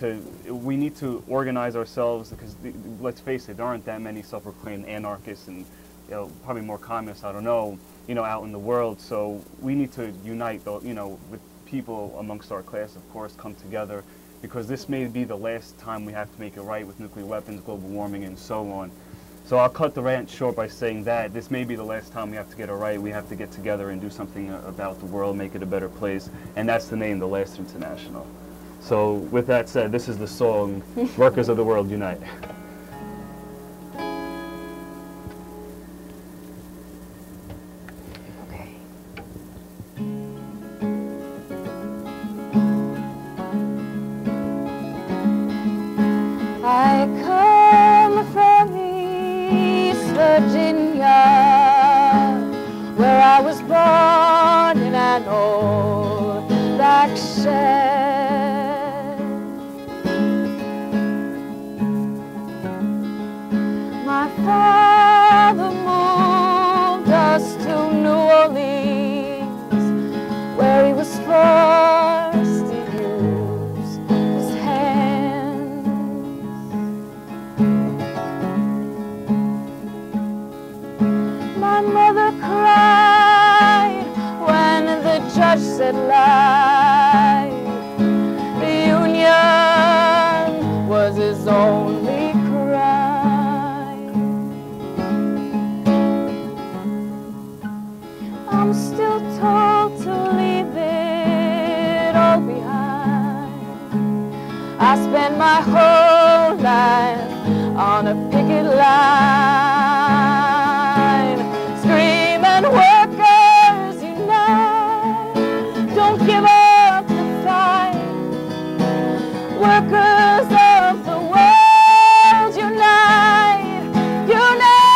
we need to organize ourselves, because let's face it, there aren't that many self-proclaimed anarchists and probably more communists, I don't know, out in the world. So we need to unite, with people amongst our class, of course, come together, because this may be the last time we have to make it right with nuclear weapons, global warming, and so on. So I'll cut the rant short by saying that this may be the last time we have to get it right. We have to get together and do something about the world, make it a better place, and that's the name, The Last International. So with that said, this is the song, Workers of the World Unite. I come from East Virginia, where I was born in an old black shed. My father moved us to New Orleans, where he was forced to use his hands. My mother cried when the judge said life. The Union was his only crime. I'm still told to leave it all behind. I spent my whole life on a picket line, screaming, workers unite, don't give up the fight. Workers of the world unite, unite.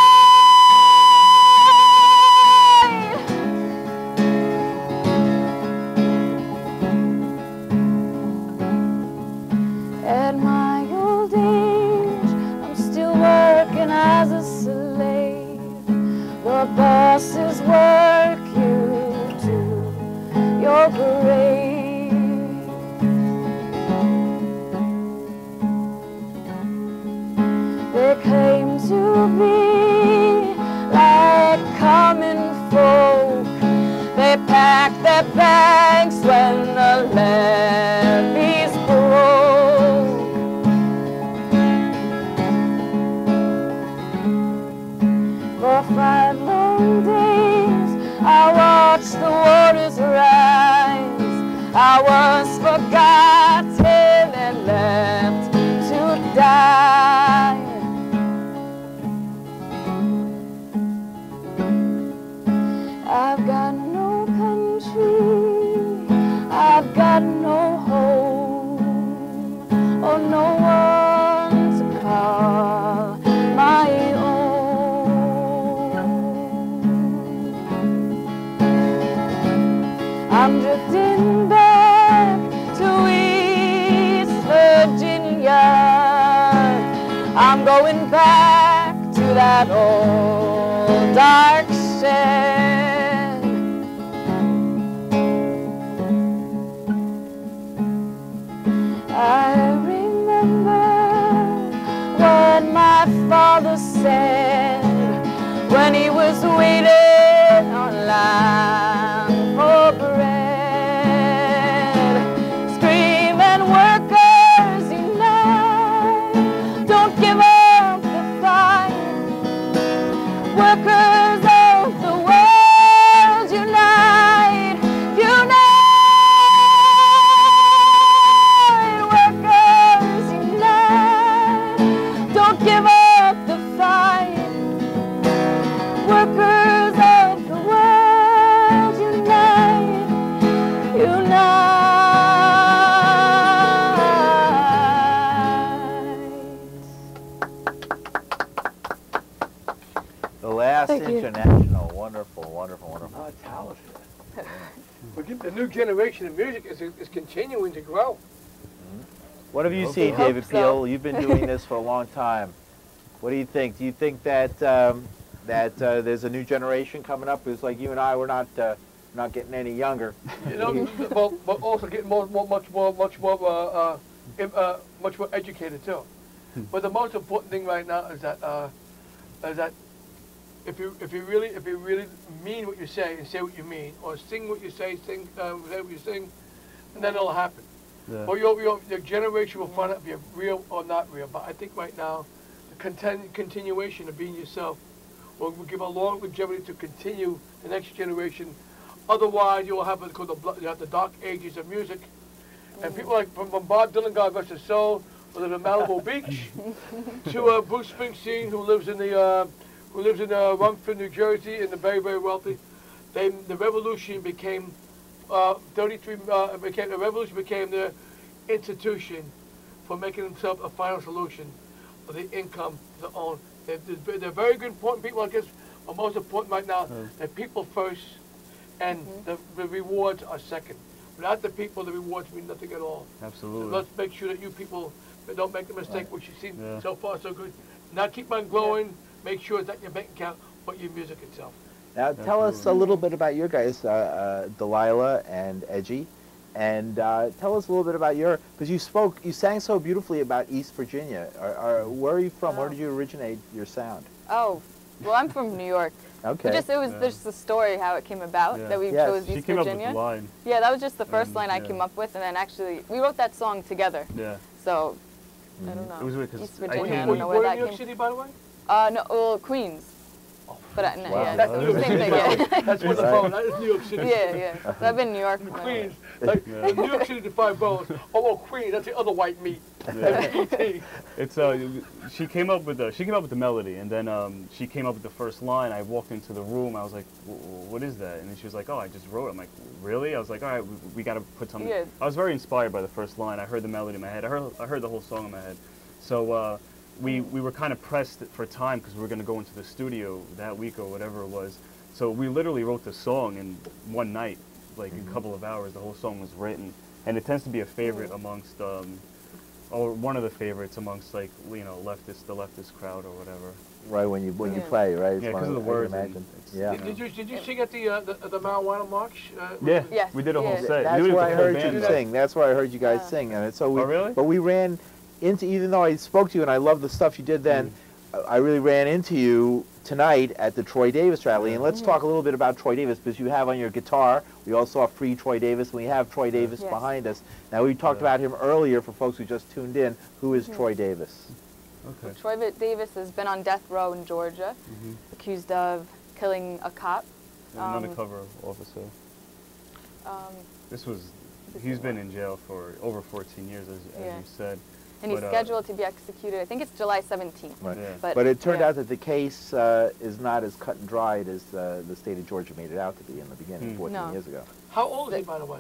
At my old age, I'm still working as a slave. The bosses work you to your grave. They claim to be like common folk. They pack their bags when the levees broke. For 5 long days I watched the waters rise. I was forgotten and left to die. I've got no country, I've got no home, or no one to call my own. I'm drifting back to East Virginia. I'm going back to that old dark shed. I remember what my father said when he was waiting online for bread, screaming, workers unite, don't give up the fight. Workers of the world unite, unite. Workers unite, don't give up the fight. Workers of the world unite, unite. The Last International. Wonderful, wonderful, wonderful. Oh, talented. But the new generation of music is continuing to grow. What have you seen, hope David so. Peel? You've been doing this for a long time. What do you think? Do you think that there's a new generation coming up? Who's like you and I, we're not getting any younger. You know, but also getting much more much more educated too. But the most important thing right now is that if you really mean what you say and say what you mean, or sing what you say, say what you sing, and then it'll happen. Yeah. Or your generation will find out if you're real or not real. But I think right now, the continuation of being yourself will give a long longevity to continue the next generation. Otherwise, you will have what's called the dark ages of music. And people like from Bob Dylan, God rest his soul, who lives in Malibu Beach, to Bruce Springsteen, who lives in Rumford, New Jersey, and the very, very wealthy. The revolution became the revolution became their institution for making themselves a final solution of the income to own. They're very good, important people. I guess are most important right now. They're people first, and the rewards are second. Without the people, the rewards mean nothing at all. Absolutely. So let's make sure that you people don't make the mistake which you see so far so good. Now keep on growing. Make sure it's not your bank account, but your music itself. Now tell us a little bit about your guys, Delilah and Edgy, and tell us a little bit about because you sang so beautifully about East Virginia. Where are you from? Where did you originate your sound? Oh, well, I'm from New York. Okay. It was just the story how it came about that we chose East She came Virginia. up with the line. Yeah, that was just the first line I came up with, and then actually we wrote that song together. Yeah. So I don't know. It was weird because East Virginia. I Were don't know you where in that New York came. City, by the way? No, well, Queens. But no, Wow. yeah, That's so New York same City. thing. Yeah. That's where the phone. That is New York City. Yeah. So I've been in New York. Queens. Like, New York City, the 5 boroughs. Oh, well, Queens, that's the other white meat. It's she came up with the melody, and then she came up with the first line. I walked into the room. I was like, "What is that?" And then she was like, "Oh, I just wrote it." I'm like, "Really?" I was like, "All right, we got to put something." Yeah. I was very inspired by the first line. I heard the melody in my head. I heard the whole song in my head. So we were kind of pressed for time because we were going to go into the studio that week or whatever it was. So we literally wrote the song in one night, like a couple of hours. The whole song was written, and it tends to be a favorite amongst, or one of the favorites amongst, like, you know, the leftist crowd or whatever. Right, when you play, right? Yeah, because of the words. Yeah. Did you sing at the marijuana march? Yeah, Yes, we did a whole yeah. set. That's We did it where I with the whole heard band, you though. sing. That's where I heard you guys sing, and so we. Oh, really? But we ran into, even though I spoke to you and I love the stuff you did then, I really ran into you tonight at the Troy Davis rally, and let's talk a little bit about Troy Davis, because you have on your guitar, we all saw Free Troy Davis, and we have Troy Davis behind us. Now, we talked about him earlier for folks who just tuned in. Who is Troy Davis? Okay. Troy Davis has been on death row in Georgia, accused of killing a cop. An undercover officer. He's been in jail for over 14 years, as you said. And he's scheduled to be executed, I think it's July 17th. Right. Yeah. But it turned out that the case is not as cut and dried as the state of Georgia made it out to be in the beginning, 14 years ago. How old is he, by the way?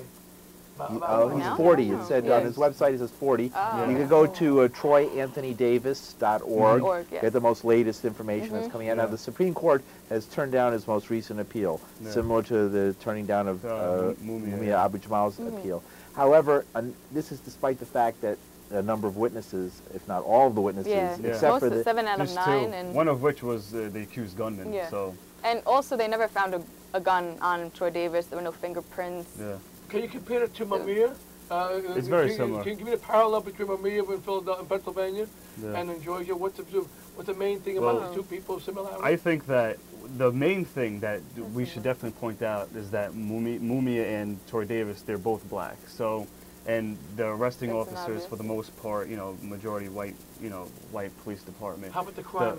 He's 40. It said on his website, it says 40. You can go to troyanthonydavis.org, get the most latest information that's coming out. Now, the Supreme Court has turned down his most recent appeal, similar to the turning down of Mumia Abu-Jamal's appeal. However, this is despite the fact that a number of witnesses, if not all of the witnesses, except for the 7 out of 9, and one of which was the accused gunman. Yeah. So. And also, they never found a gun on Troy Davis. There were no fingerprints. Yeah. Can you compare it to Mumia? It's very similar. Can you give me the parallel between Mumia in Philadelphia, in Pennsylvania, and in Georgia? What's the main thing about the two people similarity? I think that the main thing that we should definitely point out is that Mumia and Troy Davis, they're both black. So, and the arresting officers, for the most part, you know, majority white, you know, white police department. How about the crime?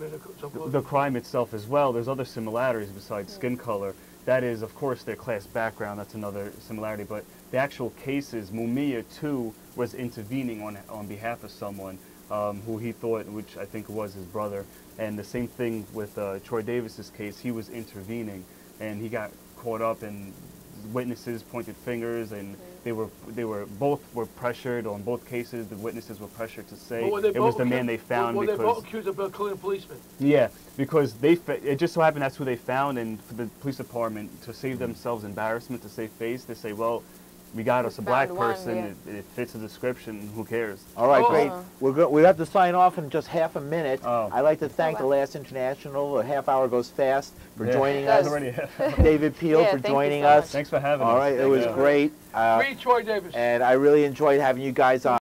The crime itself as well. There's other similarities besides skin color. That is, of course, their class background. That's another similarity. But the actual cases, Mumia too was intervening on behalf of someone who he thought, which I think was his brother. And the same thing with Troy Davis's case. He was intervening, and he got caught up, and witnesses pointed fingers, and they were both pressured on both cases. The witnesses were pressured to say it was the man they found. Well, because they both accused of killing a policeman. Yeah, because it just so happened that's who they found, and for the police department to save themselves embarrassment, to save face, they say, well, we got us a black person. It fits the description. Who cares? All right, great. We have to sign off in just half a minute. Oh. I'd like to thank the Last International. A half hour goes fast for joining us. David Peel for joining us. Thanks for having us. All right, it was great. Free Troy Davis. And I really enjoyed having you guys on.